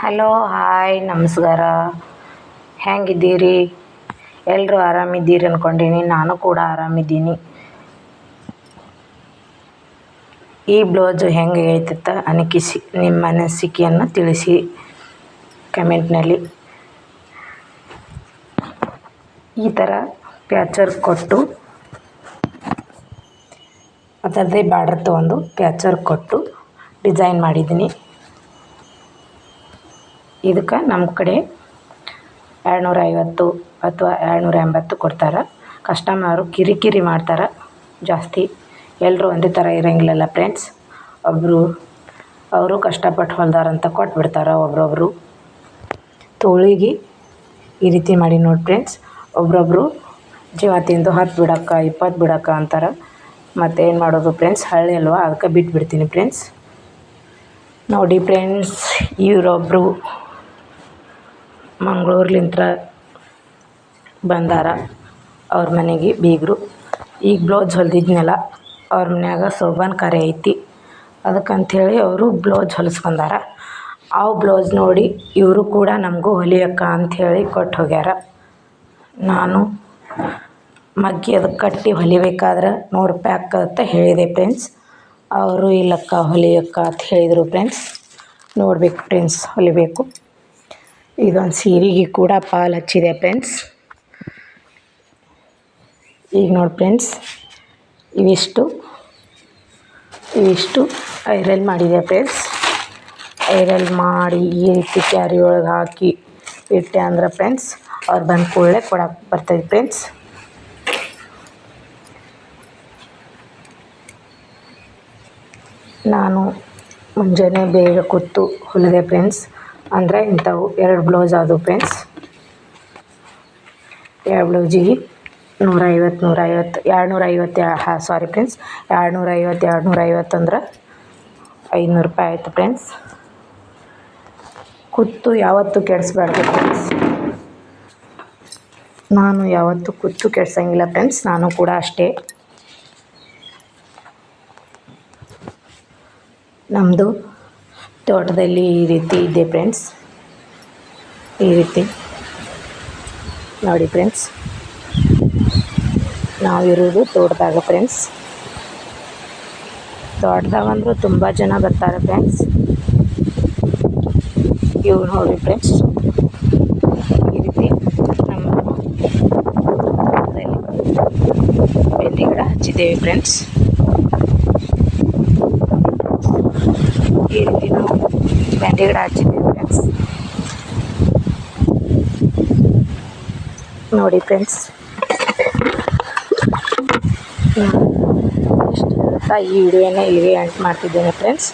Hello hi ನಮಸ್ಕಾರ. ಹೆಂಗಿದ್ದೀರಿ? ಎಲ್ಲರೂ ಆರಾಮಿದ್ದೀರಿ ಅಂದ್ಕೊಂಡೀನಿ. ನಾನು ಕೂಡ ಆರಾಮಿದ್ದೀನಿ. ಈ ಬ್ಲೌಸು ಹೆಂಗೆ ಐತತ್ತ ನಿಮ್ಮ ಅನಿಸಿಕೆಯನ್ನು ತಿಳಿಸಿ ಕಮೆಂಟ್ನಲ್ಲಿ. ಈ ಥರ ಪ್ಯಾಚರ್ ಕೊಟ್ಟು ಅದರದ್ದೇ ಬಾರ್ಡರ್ ತೊಗೊಂಡು ಪ್ಯಾಚರ್ ಕೊಟ್ಟು ಡಿಸೈನ್ ಮಾಡಿದ್ದೀನಿ. ಇದಕ್ಕೆ ನಮ್ಮ ಕಡೆ 250 ಅಥವಾ 280 ಕೊಡ್ತಾರೆ. ಕಸ್ಟಮರು ಕಿರಿಕಿರಿ ಮಾಡ್ತಾರೆ ಜಾಸ್ತಿ. ಎಲ್ಲರೂ ಒಂದೇ ಥರ ಇರೋಂಗಿಲ್ಲಲ್ಲ ಫ್ರೆಂಡ್ಸ್. ಅವರು ಕಷ್ಟಪಟ್ಟು ಹೊಲ್ದಾರಂತ ಕೊಟ್ಬಿಡ್ತಾರೆ. ಒಬ್ರೊಬ್ಬರು ತೋಳಿಗೆ ಈ ರೀತಿ ಮಾಡಿ ನೋಡಿ ಫ್ರೆಂಡ್ಸ್. ಒಬ್ರೊಬ್ಬರು ಜೀವ ತಿಂದು 10 ಬಿಡೋಕ್ಕೆ 20 ಬಿಡೋಕ್ಕೆ ಅಂತಾರೆ. ಮತ್ತೇನು ಮಾಡೋದು ಫ್ರೆಂಡ್ಸ್, ಹಳ್ಳಿ ಅಲ್ವಾ, ಅದಕ್ಕೆ ಬಿಟ್ಬಿಡ್ತೀನಿ ಫ್ರೆಂಡ್ಸ್. ನೋಡಿ ಫ್ರೆಂಡ್ಸ್, ಇವರೊಬ್ಬರು ಮಂಗಳೂರ್ಲಿಂದ ಬಂದಾರ ಅವ್ರ ಮನೆಗೆ ಬೀಗರು. ಈಗ ಬ್ಲೌಸ್ ಹೊಲ್ದಿದ್ನಲ್ಲ, ಅವ್ರ ಮನ್ಯಾಗ ಶೋಭಾನ ಕಾರ್ಯ ಐತಿ, ಅದಕ್ಕಂಥೇಳಿ ಅವರು ಬ್ಲೌಸ್ ಹೊಲಿಸ್ಕೊಂಡಾರ. ಆ ಬ್ಲೌಸ್ ನೋಡಿ ಇವರು ಕೂಡ ನಮಗೂ ಹೊಲಿಯಕ್ಕ ಅಂಥೇಳಿ ಕೊಟ್ಟು ಹೋಗ್ಯಾರ. ನಾನು ಮಗ್ಗಿ ಅದಕ್ಕೆ ಕಟ್ಟಿ ಹೊಲಿಬೇಕಾದ್ರೆ 100 ರೂಪಾಯಿ ಅಂತ ಹೇಳಿದೆ ಫ್ರೆಂಡ್ಸ್. ಅವರು ಇಲ್ಲಕ್ಕ ಹೊಲಿಯಕ್ಕ ಅಂತ ಹೇಳಿದರು ಫ್ರೆಂಡ್ಸ್. ನೋಡಬೇಕು ಫ್ರೆಂಡ್ಸ್, ಹೊಲಿಬೇಕು. ಇದೊಂದು ಸೀರೆಗೆ ಕೂಡ ಪಾಲ್ ಹಚ್ಚಿದೆ ಫ್ರೆಂಡ್ಸ್. ಈಗ ನೋಡಿ ಫ್ರೆಂಡ್ಸ್, ಇವಿಷ್ಟು ಐರನ್ ಮಾಡಿದೆ ಫ್ರೆಂಡ್ಸ್. ಐರನ್ ಮಾಡಿ ಈ ರೀತಿ ಕ್ಯಾರಿ ಒಳಗೆ ಹಾಕಿ ಇಟ್ಟೆ ಅಂದ್ರೆ ಫ್ರೆಂಡ್ಸ್, ಅವ್ರು ಬಂದ ಕೂಡಲೇ ಕೊಡಕ್ಕೆ ಬರ್ತದೆ ಫ್ರೆಂಡ್ಸ್. ನಾನು ಮುಂಜಾನೆ ಬೇಗ ಕೂತು ಹೊಲಿದೆ ಫ್ರೆಂಡ್ಸ್. ಅಂದರೆ ಇಂಥವು 2 ಬ್ಲೌಸ್ ಆದವು ಫ್ರೆಂಡ್ಸ್. 2 ಬ್ಲೌಸಿಗೆ 150 250 ಸಾರಿ ಫ್ರೆಂಡ್ಸ್, 250 ಅಂದ್ರೆ 500 ರೂಪಾಯಿ ಆಯಿತು ಫ್ರೆಂಡ್ಸ್. ಕೂತು ಯಾವತ್ತೂ ಕೆಡಿಸ್ಬಾರ್ದು ಫ್ರೆಂಡ್ಸ್. ನಾನು ಯಾವತ್ತೂ ಕೂತು ಕೆಡ್ಸಂಗಿಲ್ಲ ಫ್ರೆಂಡ್ಸ್. ನಾನು ಕೂಡ ಅಷ್ಟೇ. ನಮ್ಮದು ತೋಟದಲ್ಲಿ ಈ ರೀತಿ ಇದೆ ಫ್ರೆಂಡ್ಸ್. ಈ ರೀತಿ ನೋಡಿ ಫ್ರೆಂಡ್ಸ್, ನಾವಿರೋದು ತೋಟದಾಗ ಫ್ರೆಂಡ್ಸ್. ತೋಟದಾಗ ಅಂದರೂ ತುಂಬ ಜನ ಬರ್ತಾರೆ ಫ್ರೆಂಡ್ಸ್. ಇವು ನೋಡಿ ಫ್ರೆಂಡ್ಸ್, ಈ ರೀತಿ ನಮ್ಮ ತೋಟದಲ್ಲಿ ಬೆಂಡೆ ಗಿಡ ಹಚ್ಚಿದ್ದೇವೆ ಫ್ರೆಂಡ್ಸ್. ಈ ರೀತಿ ನಾವು ಬೆಂಡೆ ಗಿಡ ಹಚ್ಚಿದ್ದೇವೆ ಫ್ರೆಂಡ್ಸ್. ನೋಡಿ ಫ್ರೆಂಡ್ಸ್, ಇಷ್ಟು ಹೇಳ್ತಾ ಈ ವಿಡಿಯೋನ ಇಲ್ಲಿಗೆ ಎಂಡ್ ಮಾಡ್ತಿದ್ದೇನೆ ಫ್ರೆಂಡ್ಸ್.